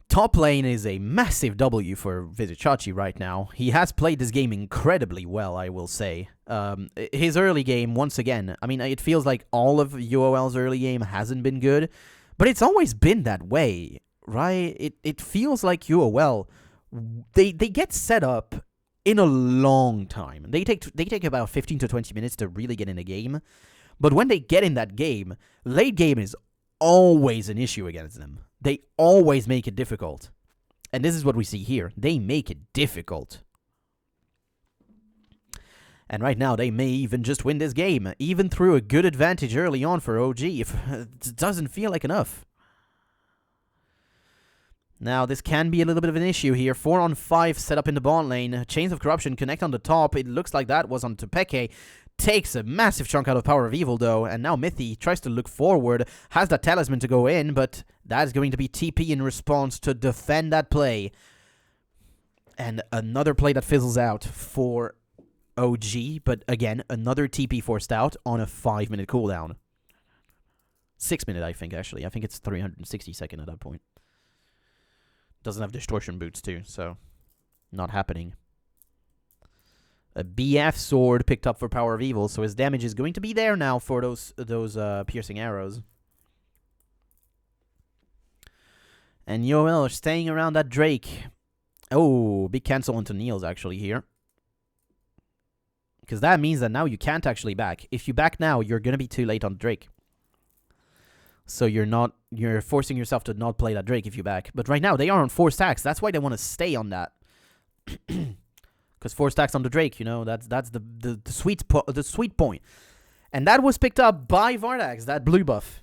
Top lane is a massive W for Vizichachi right now. He has played this game incredibly well, I will say. His early game, once again, I mean, it feels like all of UOL's early game hasn't been good, but it's always been that way. Right? It feels like UOL, they get set up in a long time. They take about 15 to 20 minutes to really get in a game. But when they get in that game, late game is always an issue against them. They always make it difficult. And this is what we see here. They make it difficult. And right now, they may even just win this game, even through a good advantage early on for OG. If it doesn't feel like enough. Now, this can be a little bit of an issue here. 4-on-5 set up in the bot lane. Chains of Corruption connect on the top. It looks like that was onto Peke. Takes a massive chunk out of Power of Evil, though. And now Mithy tries to look forward. Has that Talisman to go in, but that is going to be TP in response to defend that play. And another play that fizzles out for OG. But again, another TP forced out on a 5-minute cooldown. 6-minute, I think, actually. I think it's 360 second at that point. Doesn't have distortion boots too, so not happening. A BF sword picked up for Power of Evil, so his damage is going to be there now for those piercing arrows. And UOL are staying around that Drake. Oh, big cancel into Niels actually here. Because that means that now you can't actually back. If you back now, you're going to be too late on Drake. So you're forcing yourself to not play that Drake if you back. But right now, they are on 4 stacks. That's why they want to stay on that. Because 4 stacks on the Drake, you know, that's the sweet point. And that was picked up by Vardax, that blue buff.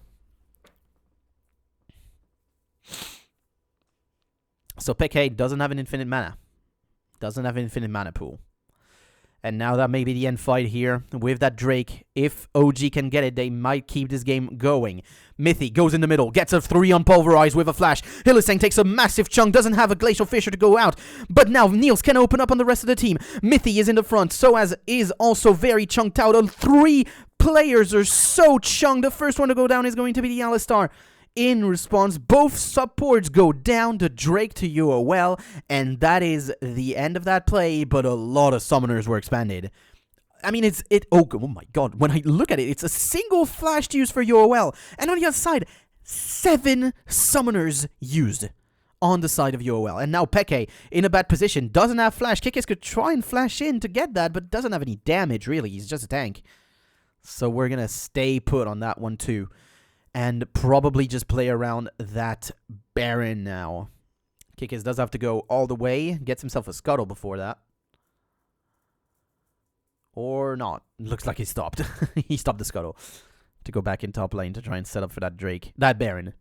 So Peke doesn't have an infinite mana. Doesn't have an infinite mana pool. And now that may be the end fight here with that Drake. If OG can get it, they might keep this game going. Mithy goes in the middle, gets a 3 on Pulverize with a flash. Hylissang takes a massive chunk, doesn't have a Glacial Fissure to go out. But now Niels can open up on the rest of the team. Mithy is in the front, Soaz is also very chunked out. 3 players are so chunked. The first one to go down is going to be the Alistar. In response, both supports go down, the Drake to UOL, and that is the end of that play, but a lot of summoners were expanded. I mean, oh my god, when I look at it, it's a single flash to use for UOL, and on the other side, 7 summoners used on the side of UOL. And now Peke, in a bad position, doesn't have flash. Kikis could try and flash in to get that, but doesn't have any damage, really. He's just a tank. So we're gonna stay put on that one, too. And probably just play around that Baron now. Kikis does have to go all the way. Gets himself a Scuttle before that. Or not. Looks like he stopped. He stopped the Scuttle. To go back in top lane to try and set up for that Drake. That Baron.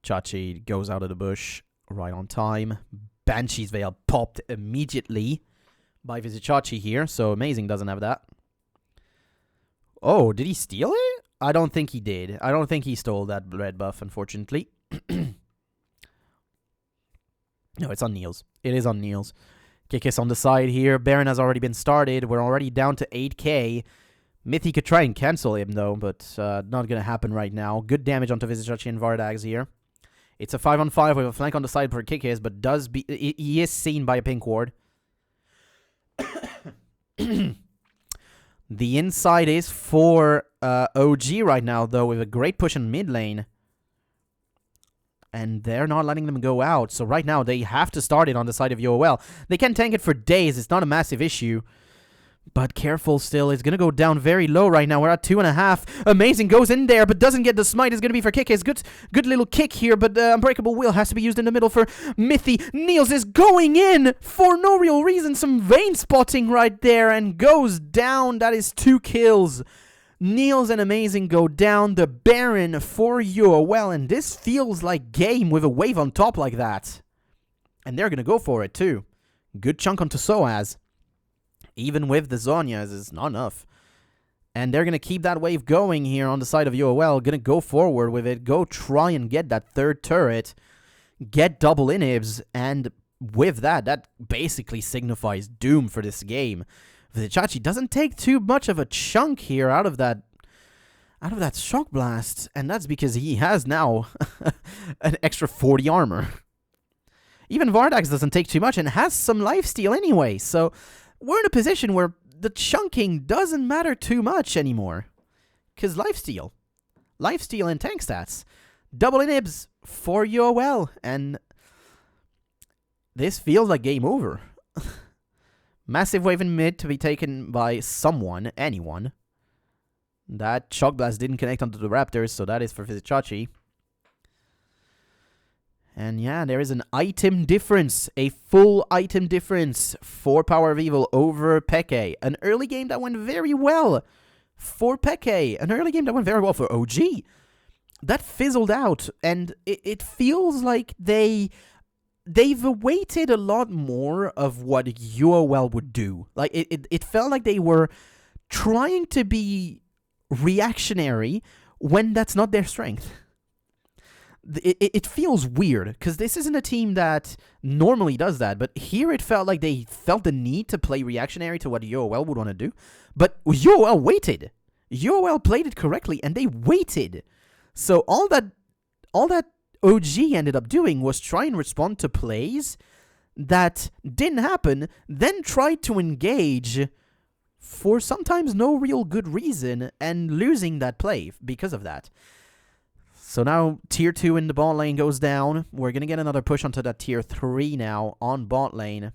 Chachi goes out of the bush right on time. Banshee's Veil popped immediately by Vizichachi here. So Amazing doesn't have that. Oh, did he steal it? I don't think he did. I don't think he stole that red buff, unfortunately. No, it's on Niels. It is on Niels. Kikis on the side here. Baron has already been started. We're already down to 8k. Mithy could try and cancel him, though, but not going to happen right now. Good damage onto Vizichachi and Vardags here. It's a 5-on-5 with a flank on the side for Kikis, but he is seen by a pink ward. The inside is for OG right now, though, with a great push in mid lane. And they're not letting them go out. So right now, they have to start it on the side of UOL. They can tank it for days. It's not a massive issue. But careful still. It's going to go down very low right now. We're at 2.5. Amazing goes in there, but doesn't get the smite. It's going to be for Kikis. Good little kick here, but Unbreakable Will has to be used in the middle for Mithy. Niels is going in for no real reason. Some vein spotting right there and goes down. That is 2 kills. Niels and Amazing go down. The Baron for UOL, and this feels like game with a wave on top like that. And they're going to go for it too. Good chunk onto Soaz. Even with the Zhonya's, it's not enough. And they're going to keep that wave going here on the side of UOL. Going to go forward with it. Go try and get that 3rd turret. Get double inhibs. And with that, that basically signifies doom for this game. Vizichachi doesn't take too much of a chunk here out of that shock blast. And that's because he has now an extra 40 armor. Even Vardax doesn't take too much and has some lifesteal anyway. So we're in a position where the chunking doesn't matter too much anymore. Because lifesteal and tank stats. Double inhibs for UOL. And this feels like game over. Massive wave in mid to be taken by someone, anyone. That Shock Blast didn't connect onto the Raptors, so that is for Vizichachi. And yeah, there is an item difference, a full item difference for Power of Evil over Peke. An early game that went very well for Peke. An early game that went very well for OG. that fizzled out, and it feels like they've awaited a lot more of what UOL would do. Like, it felt like they were trying to be reactionary when that's not their strength. It feels weird, because this isn't a team that normally does that, but here it felt like they felt the need to play reactionary to what UOL would want to do, but UOL waited. UOL played it correctly, and they waited. So all that OG ended up doing was try and respond to plays that didn't happen, then tried to engage for sometimes no real good reason, and losing that play because of that. So now tier 2 in the bot lane goes down. We're going to get another push onto that tier 3 now on bot lane.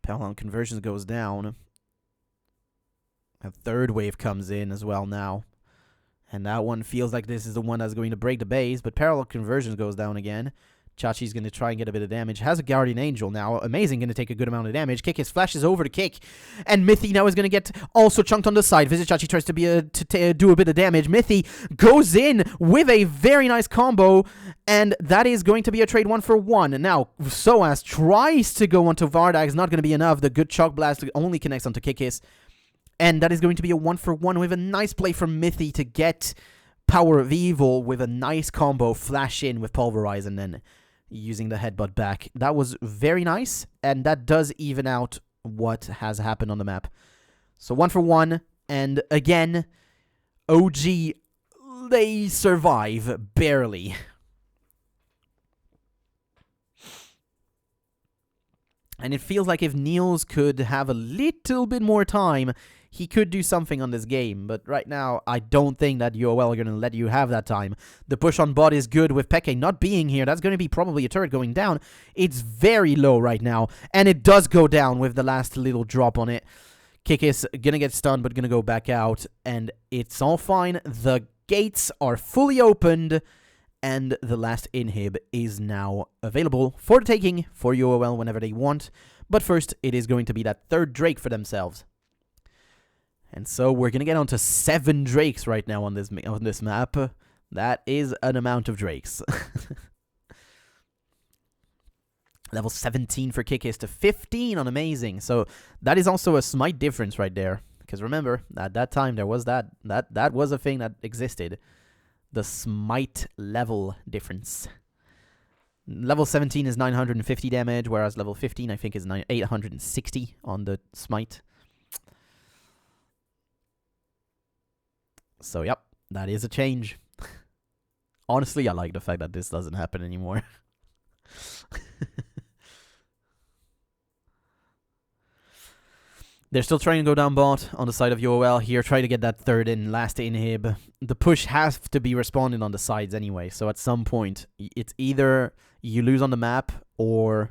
Power conversions goes down. A third wave comes in as well now. And that one feels like this is the one that's going to break the base, but parallel conversions goes down again. Chachi's going to try and get a bit of damage. Has a Guardian Angel now. Amazing, going to take a good amount of damage. Kikis flashes over to Kick. And Mithy now is going to get also chunked on the side. Visit Chachi tries to do a bit of damage. Mithy goes in with a very nice combo. And that is going to be a trade 1-for-1. Now, Soaz tries to go onto Vardag. It's not going to be enough. The good Chalk Blast only connects onto Kikis. And that is going to be a 1-for-1 with a nice play from Mithy to get Power of Evil with a nice combo. Flash in with Pulverize and then using the headbutt back. That was very nice, and that does even out what has happened on the map. So 1-for-1, and again, OG, they survive, barely. And it feels like if Niels could have a little bit more time, he could do something on this game, but right now, I don't think that UOL are going to let you have that time. The push on bot is good with Peke not being here. That's going to be probably a turret going down. It's very low right now, and it does go down with the last little drop on it. Kick is going to get stunned, but going to go back out, and it's all fine. The gates are fully opened, and the last inhib is now available for the taking for UOL whenever they want. But first, it is going to be that third Drake for themselves. And so we're going to get on to 7 Drakes right now on this map. That is an amount of Drakes. Level 17 for Kikis to 15 on Amazing. So that is also a smite difference right there. Because remember, at that time, there was that was a thing that existed. The smite level difference. Level 17 is 950 damage, whereas level 15, I think, is 860 on the smite. So, yep, that is a change. Honestly, I like the fact that this doesn't happen anymore. They're still trying to go down bot on the side of UOL here, try to get that third and last inhib. The push has to be responded on the sides anyway, so at some point, it's either you lose on the map or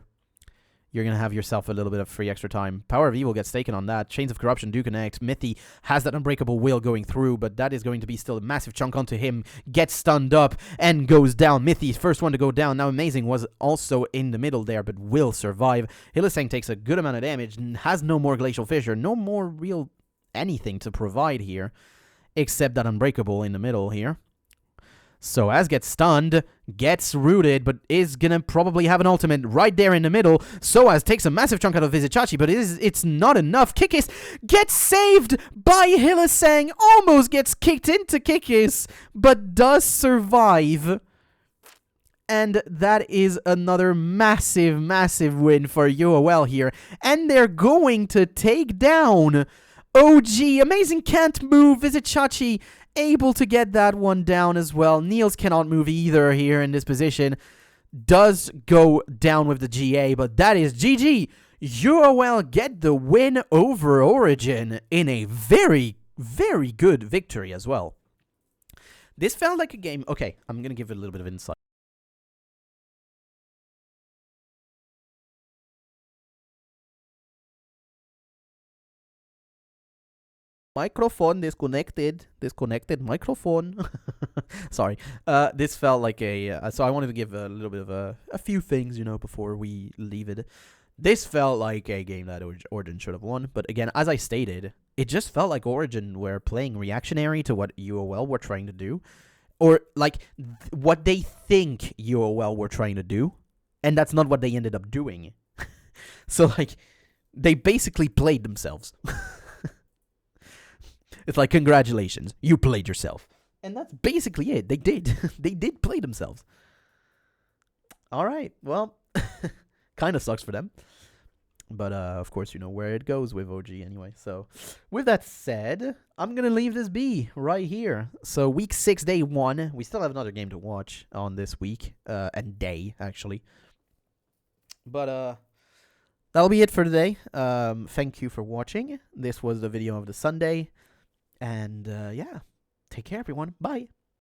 you're going to have yourself a little bit of free extra time. Power of Evil gets taken on that. Chains of Corruption do connect. Mithy has that Unbreakable Will going through, but that is going to be still a massive chunk onto him. Gets stunned up and goes down. Mithy's first one to go down. Now Amazing was also in the middle there, but will survive. Hylissang takes a good amount of damage and has no more Glacial Fissure. No more real anything to provide here, except that Unbreakable in the middle here. Soaz gets stunned, gets rooted, but is gonna probably have an ultimate right there in the middle. Soaz takes a massive chunk out of Vizichachi, but it's not enough. Kikis gets saved by Hylissang, almost gets kicked into Kikis, but does survive. And that is another massive, massive win for UOL here. And they're going to take down OG. Amazing can't move. Vizichachi able to get that one down as well. Niels cannot move either here in this position. Does go down with the GA, but that is GG. UOL get the win over Origin in a very, very good victory as well. This felt like a game... Okay, I'm going to give it a little bit of insight. Microphone disconnected. Disconnected microphone. Sorry. This felt like a... so I wanted to give a little bit of a few things, you know, before we leave it. This felt like a game that Origin should have won. But again, as I stated, it just felt like Origin were playing reactionary to what UOL were trying to do. Or, like, what they think UOL were trying to do, and that's not what they ended up doing. So, like, they basically played themselves. It's like, congratulations, you played yourself. And that's basically it. They did. They did play themselves. All right. Well, kind of sucks for them. But, of course, you know where it goes with OG anyway. So, with that said, I'm going to leave this be right here. So, week 6, day 1. We still have another game to watch on this week. And day, actually. But, that'll be it for today. Thank you for watching. This was the video of the Sunday. And, yeah. Take care, everyone. Bye.